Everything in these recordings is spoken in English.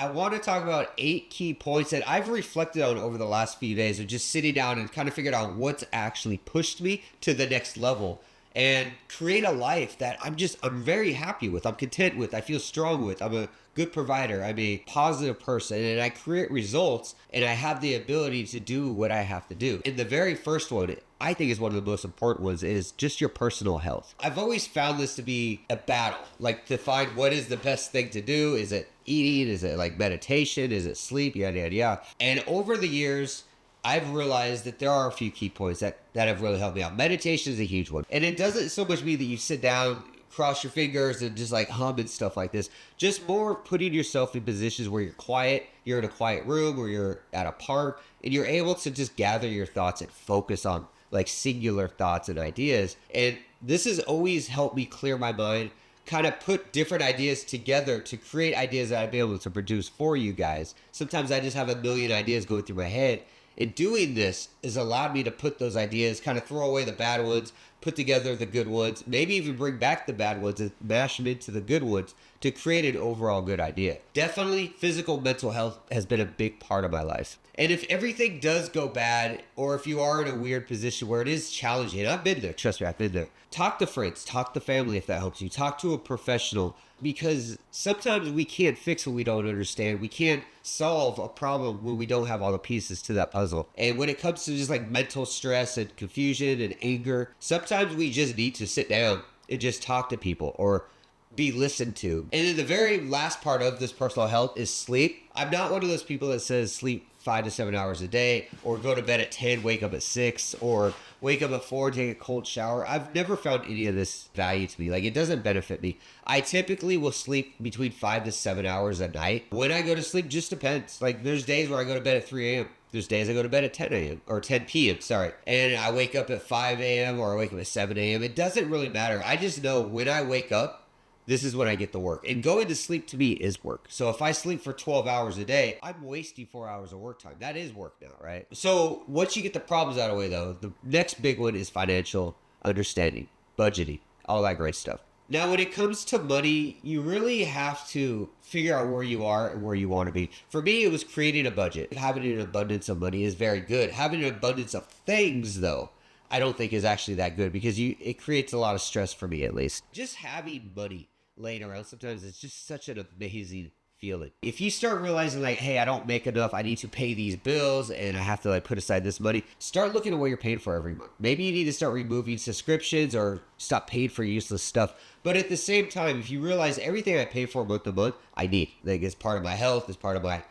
I want to talk about 8 key points that I've reflected on over the last few days of just sitting down and kind of figuring out what's actually pushed me to the next level and create a life that I'm very happy with. I'm content with. I feel strong with. I'm a good provider. I'm a positive person, and I create results, and I have the ability to do what I have to do. And the very first one, I think is one of the most important ones, is just your personal health. I've always found this to be a battle, like to find what is the best thing to do. Is it eating? Is it like meditation? Is it sleep? Yada, yada, yada. And over the years, I've realized that there are a few key points that have really helped me out. Meditation is a huge one. And it doesn't so much mean that you sit down, cross your fingers, and just like hum and stuff like this. Just more putting yourself in positions where you're quiet, you're in a quiet room, or you're at a park, and you're able to just gather your thoughts and focus on like singular thoughts and ideas. And this has always helped me clear my mind, kind of put different ideas together to create ideas that I'd be able to produce for you guys. Sometimes I just have a million ideas going through my head. And doing this has allowed me to put those ideas, kind of throw away the bad ones, put together the good ones, maybe even bring back the bad ones and mash them into the good ones to create an overall good idea. Definitely physical mental health has been a big part of my life. And if everything does go bad, or if you are in a weird position where it is challenging, and I've been there, trust me, I've been there. Talk to friends, talk to family if that helps you. Talk to a professional, because sometimes we can't fix what we don't understand. We can't solve a problem when we don't have all the pieces to that puzzle. And when it comes to just like mental stress and confusion and anger, sometimes we just need to sit down and just talk to people or be listened to. And then the very last part of this personal health is sleep. I'm not one of those people that says sleep 5 to 7 hours a day, or go to bed at 10, wake up at 6, or wake up at 4, take a cold shower. I've never found any of this value to me. Like, it doesn't benefit me. I typically will sleep between 5 to 7 hours a night. When I go to sleep just depends. Like, there's days where I go to bed at 3 a.m. There's days I go to bed at 10 a.m. or 10 p.m., sorry. And I wake up at 5 a.m. or I wake up at 7 a.m. It doesn't really matter. I just know when I wake up, this is when I get the work. And going to sleep to me is work. So if I sleep for 12 hours a day, I'm wasting 4 hours of work time. That is work now, right? So once you get the problems out of the way, though, the next big one is financial understanding, budgeting, all that great stuff. Now, when it comes to money, you really have to figure out where you are and where you want to be. For me, it was creating a budget. Having an abundance of money is very good. Having an abundance of things, though, I don't think is actually that good, because it creates a lot of stress for me, at least. Just having money laying around sometimes, it's just such an amazing feeling. If you start realizing like, hey, I don't make enough, I need to pay these bills and I have to like put aside this money, start looking at what you're paying for every month. Maybe you need to start removing subscriptions or stop paying for useless stuff. But at the same time, if you realize everything I pay for month to month, I need, like, it's part of my health, it's part of my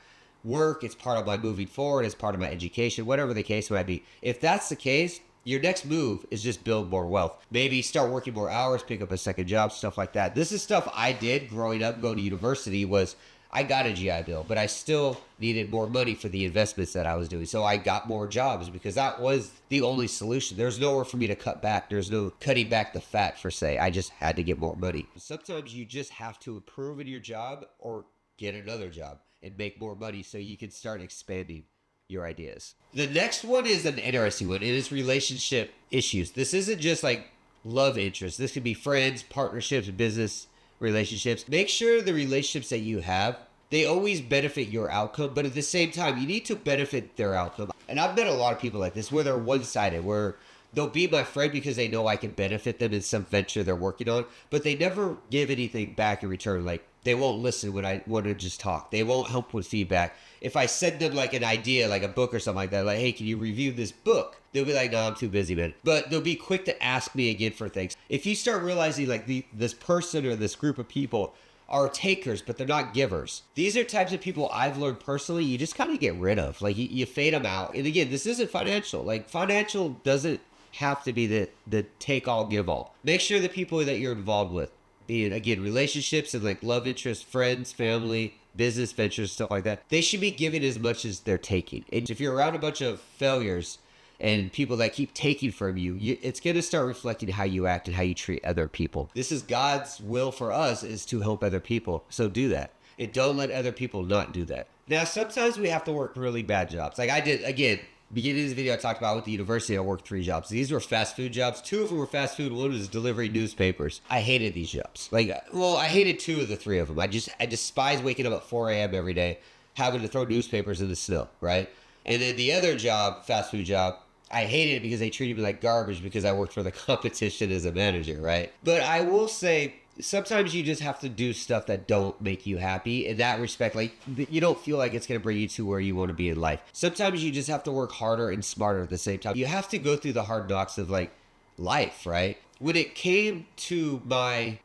work, it's part of my moving forward, it's part of my education, whatever the case might be. If that's the case, your next move is just build more wealth. Maybe start working more hours, pick up a second job, stuff like that. This is stuff I did growing up, going to university. Was I got a GI Bill, but I still needed more money for the investments that I was doing. So I got more jobs because that was the only solution. There's nowhere for me to cut back. There's no cutting back the fat, per se. I just had to get more money. Sometimes you just have to improve in your job or get another job and make more money so you can start expanding your ideas. The next one is an interesting one. It is relationship issues. This isn't just like love interest. This could be friends, partnerships, business relationships. Make sure the relationships that you have, they always benefit your outcome, but at the same time, you need to benefit their outcome. And I've met a lot of people like this where they're one-sided, where they'll be my friend because they know I can benefit them in some venture they're working on, but they never give anything back in return. Like, they won't listen when I want to just talk. They won't help with feedback. If I send them like an idea, like a book or something like that, like, hey, can you review this book? They'll be like, no, I'm too busy, man. But they'll be quick to ask me again for things. If you start realizing like this person or this group of people are takers, but they're not givers. These are types of people I've learned personally you just kind of get rid of. Like, you fade them out. And again, this isn't financial. Like, financial doesn't have to be the take all, give all. Make sure the people that you're involved with, being, again, relationships and like love interest, friends, family, business ventures, stuff like that, they should be giving as much as they're taking. And if you're around a bunch of failures and people that keep taking from you, it's going to start reflecting how you act and how you treat other people. This is God's will for us, is to help other people. So do that. And don't let other people not do that. Now, sometimes we have to work really bad jobs. Like I did, again, Beginning of this video, I talked about with the university, I worked 3 jobs. These were fast food jobs. 2 of them were fast food. One was delivering newspapers. I hated these jobs. I hated 2 of the 3 of them. I despise waking up at 4 a.m. every day, having to throw newspapers in the snow, right? And then the other job, fast food job, I hated it because they treated me like garbage because I worked for the competition as a manager, right? But I will say, sometimes you just have to do stuff that don't make you happy. In that respect, you don't feel like it's going to bring you to where you want to be in life. Sometimes you just have to work harder and smarter at the same time. You have to go through the hard knocks of life, right? When it came to my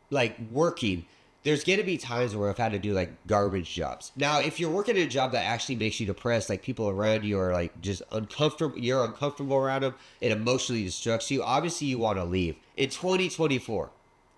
working, there's going to be times where I've had to do garbage jobs. Now, if you're working a job that actually makes you depressed, people around you are just uncomfortable, you're uncomfortable around them, it emotionally destructs you, obviously you want to leave. In 2024,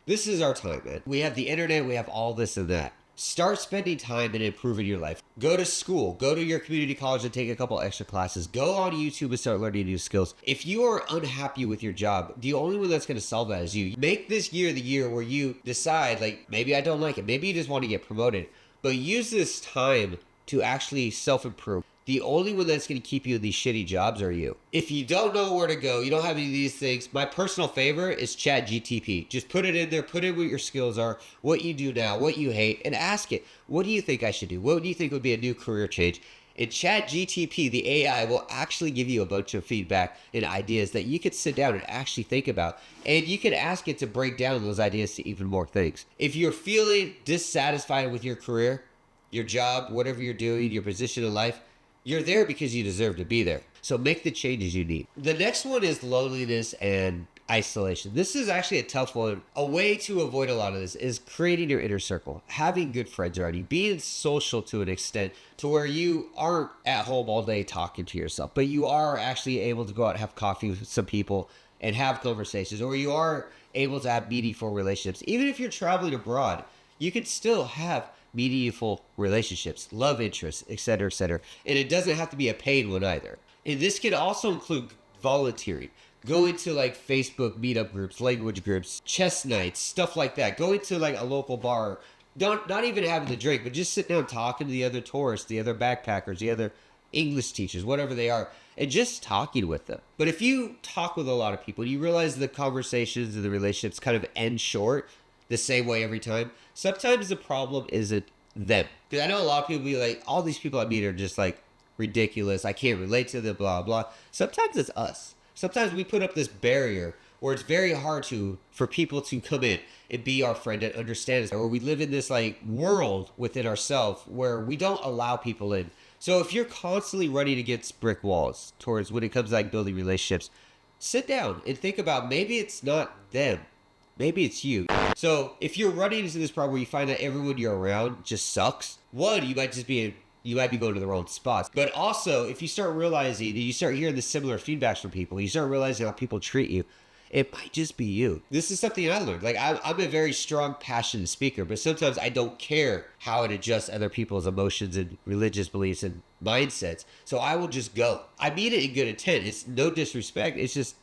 this is our time, man. We have the internet, we have all this and that. Start spending time and improving your life. Go to school, go to your community college and take a couple extra classes. Go on YouTube and start learning new skills. If you are unhappy with your job, the only one that's going to solve that is you. Make this year the year where you decide, maybe I don't like it. Maybe you just want to get promoted. But use this time to actually self-improve. The only one that's going to keep you in these shitty jobs are you. If you don't know where to go, you don't have any of these things, my personal favorite is ChatGTP. Just put it in there, put in what your skills are, what you do now, what you hate, and ask it, what do you think I should do? What do you think would be a new career change? In ChatGTP, the AI will actually give you a bunch of feedback and ideas that you could sit down and actually think about. And you can ask it to break down those ideas to even more things. If you're feeling dissatisfied with your career, your job, whatever you're doing, your position in life, you're there because you deserve to be there. So make the changes you need. The next one is loneliness and isolation. This is actually a tough one. A way to avoid a lot of this is creating your inner circle, having good friends around you, being social to an extent to where you aren't at home all day talking to yourself, but you are actually able to go out and have coffee with some people and have conversations, or you are able to have meaningful relationships. Even if you're traveling abroad, you can still have meaningful relationships, love interests, etc., etc. And it doesn't have to be a paid one either. And this can also include volunteering. Go into Facebook meetup groups, language groups, chess nights, stuff like that. Go into a local bar. Not even having the drink, but just sit down talking to the other tourists, the other backpackers, the other English teachers, whatever they are, and just talking with them. But if you talk with a lot of people, you realize the conversations and the relationships kind of end short the same way every time. Sometimes the problem isn't them. Because I know a lot of people be like, all these people I meet are just ridiculous. I can't relate to them, blah, blah. Sometimes it's us. Sometimes we put up this barrier where it's very hard for people to come in and be our friend and understand us. Or we live in this world within ourselves where we don't allow people in. So if you're constantly running against brick walls towards when it comes to building relationships, sit down and think about maybe it's not them. Maybe it's you. So if you're running into this problem where you find that everyone you're around just sucks, one, you might be going to the wrong spots. But also, if you start realizing, you start hearing the similar feedbacks from people, you start realizing how people treat you, it might just be you. This is something I learned. I'm a very strong, passionate speaker, but sometimes I don't care how it adjusts other people's emotions and religious beliefs and mindsets. So I will just go. I mean it in good intent. It's no disrespect. It's just,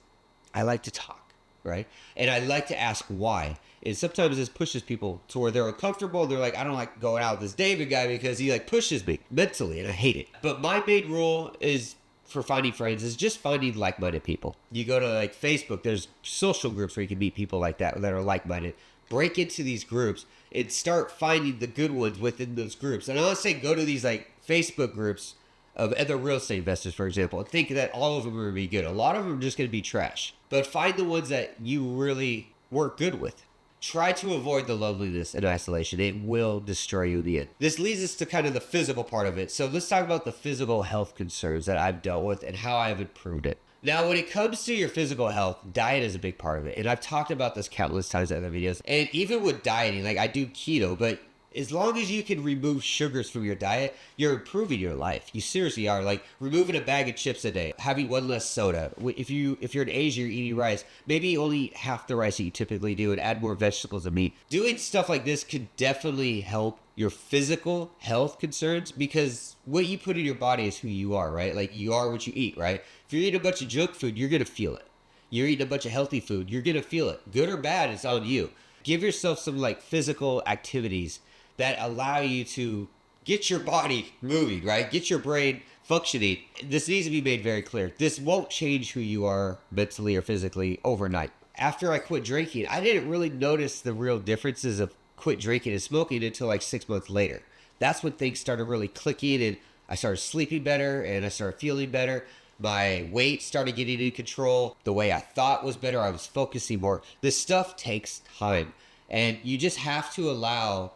I like to talk. Right? And I like to ask why. And sometimes this pushes people to where they're uncomfortable. And they're like, I don't like going out with this David guy because he pushes me mentally and I hate it. But my main rule is for finding friends is just finding like-minded people. You go to Facebook, there's social groups where you can meet people like that are like-minded. Break into these groups and start finding the good ones within those groups. And I want to say go to these Facebook groups of other real estate investors, for example, and think that all of them are going to be good. A lot of them are just going to be trash. But find the ones that you really work good with. Try to avoid the loneliness and isolation. It will destroy you in the end. This leads us to kind of the physical part of it. So let's talk about the physical health concerns that I've dealt with and how I've improved it. Now, when it comes to your physical health, diet is a big part of it. And I've talked about this countless times in other videos. And even with dieting, I do keto, but as long as you can remove sugars from your diet, you're improving your life. You seriously are. Removing a bag of chips a day, having one less soda. If you're in Asia, you're eating rice, maybe only half the rice that you typically do and add more vegetables and meat. Doing stuff like this could definitely help your physical health concerns because what you put in your body is who you are, right? You are what you eat, right? If you're eating a bunch of junk food, you're going to feel it. You're eating a bunch of healthy food, you're going to feel it. Good or bad, it's on you. Give yourself some physical activities that allow you to get your body moving, right? Get your brain functioning. This needs to be made very clear. This won't change who you are mentally or physically overnight. After I quit drinking, I didn't really notice the real differences of quit drinking and smoking until like 6 months later. That's when things started really clicking, and I started sleeping better and I started feeling better. My weight started getting in control. The way I thought was better. I was focusing more. This stuff takes time, and you just have to allow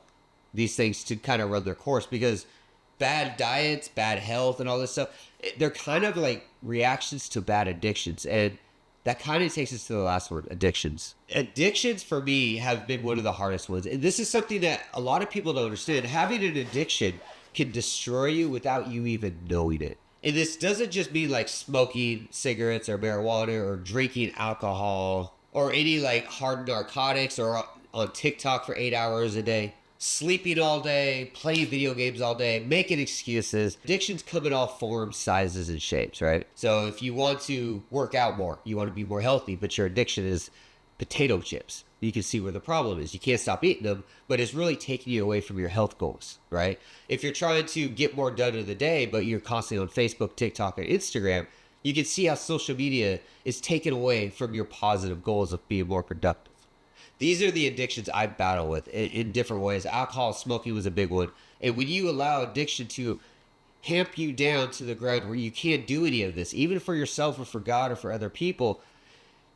these things to kind of run their course, because bad diets, bad health, and all this stuff, they're kind of like reactions to bad addictions. And that kind of takes us to the last word, addictions. Addictions for me have been one of the hardest ones. And this is something that a lot of people don't understand. Having an addiction can destroy you without you even knowing it. And this doesn't just mean like smoking cigarettes or marijuana or drinking alcohol or any like hard narcotics or on TikTok for 8 hours a day. Sleeping all day, playing video games all day, making excuses. Addictions come in all forms, sizes, and shapes, right? So if you want to work out more, you want to be more healthy, but your addiction is potato chips, you can see where the problem is. You can't stop eating them, but it's really taking you away from your health goals, right? If you're trying to get more done in the day, but you're constantly on Facebook, TikTok, or Instagram, you can see how social media is taken away from your positive goals of being more productive. These are the addictions I battle with in different ways. Alcohol, smoking was a big one. And when you allow addiction to hamp you down to the ground where you can't do any of this, even for yourself or for God or for other people,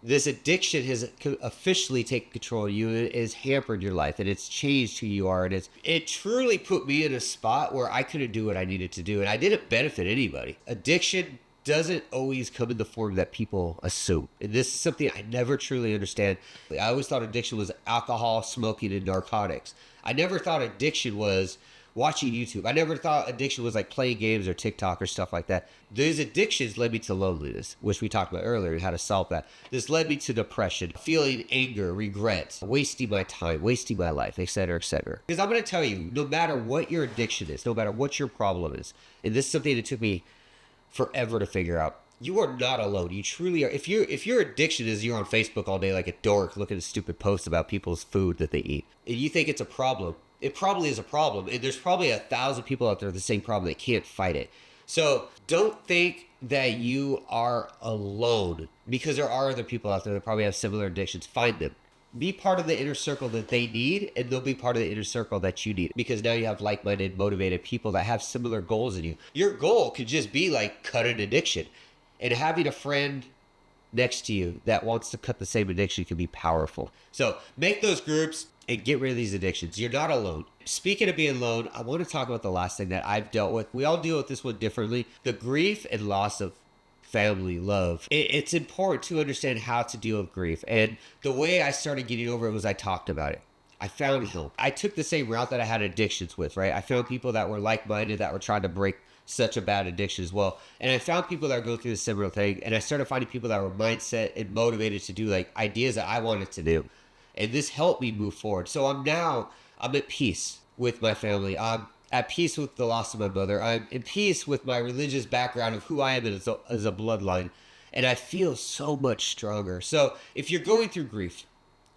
this addiction has officially taken control of you. It has hampered your life, and it's changed who you are. And it truly put me in a spot where I couldn't do what I needed to do, and I didn't benefit anybody. Addiction doesn't always come in the form that people assume. And this is something I never truly understand. I always thought addiction was alcohol, smoking, and narcotics. I never thought addiction was watching YouTube. I never thought addiction was like playing games or TikTok or stuff like that. Those addictions led me to loneliness, which we talked about earlier, and how to solve that. This led me to depression, feeling anger, regret, wasting my time, wasting my life, etc., etc. Because I'm going to tell you, no matter what your addiction is, no matter what your problem is, and this is something that took me forever to figure out, you are not alone. You truly are. If your addiction is you're on Facebook all day like a dork looking at stupid posts about people's food that they eat, and you think it's a problem, it probably is a problem. And there's probably 1,000 people out there with the same problem that can't fight it. So don't think that you are alone, because there are other people out there that probably have similar addictions. Find them. Be part of the inner circle that they need, and they'll be part of the inner circle that you need, because now you have like-minded, motivated people that have similar goals in you. Your goal could just be like cut an addiction, and having a friend next to you that wants to cut the same addiction can be powerful. So make those groups and get rid of these addictions. You're not alone. Speaking of being alone, I want to talk about the last thing that I've dealt with. We all deal with this one differently. The grief and loss of family, love. It's important to understand how to deal with grief. And the way I started getting over it was I talked about it. I found help. I took the same route that I had addictions with, right? I found people that were like-minded, that were trying to break such a bad addiction as well. And I found people that were going through a similar thing. And I started finding people that were mindset and motivated to do like ideas that I wanted to do. And this helped me move forward. So I'm at peace with my family. I'm at peace with the loss of my mother. I'm in peace with my religious background of who I am as a bloodline. And I feel so much stronger. So if you're going through grief,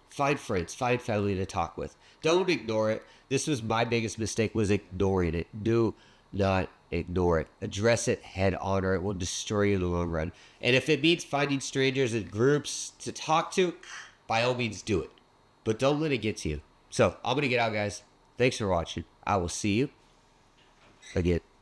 find friends, find family to talk with. Don't ignore it. This was my biggest mistake, was ignoring it. Do not ignore it. Address it head on, or it will destroy you in the long run. And if it means finding strangers and groups to talk to, by all means do it. But don't let it get to you. So I'm going to get out, guys. Thanks for watching. I will see you again.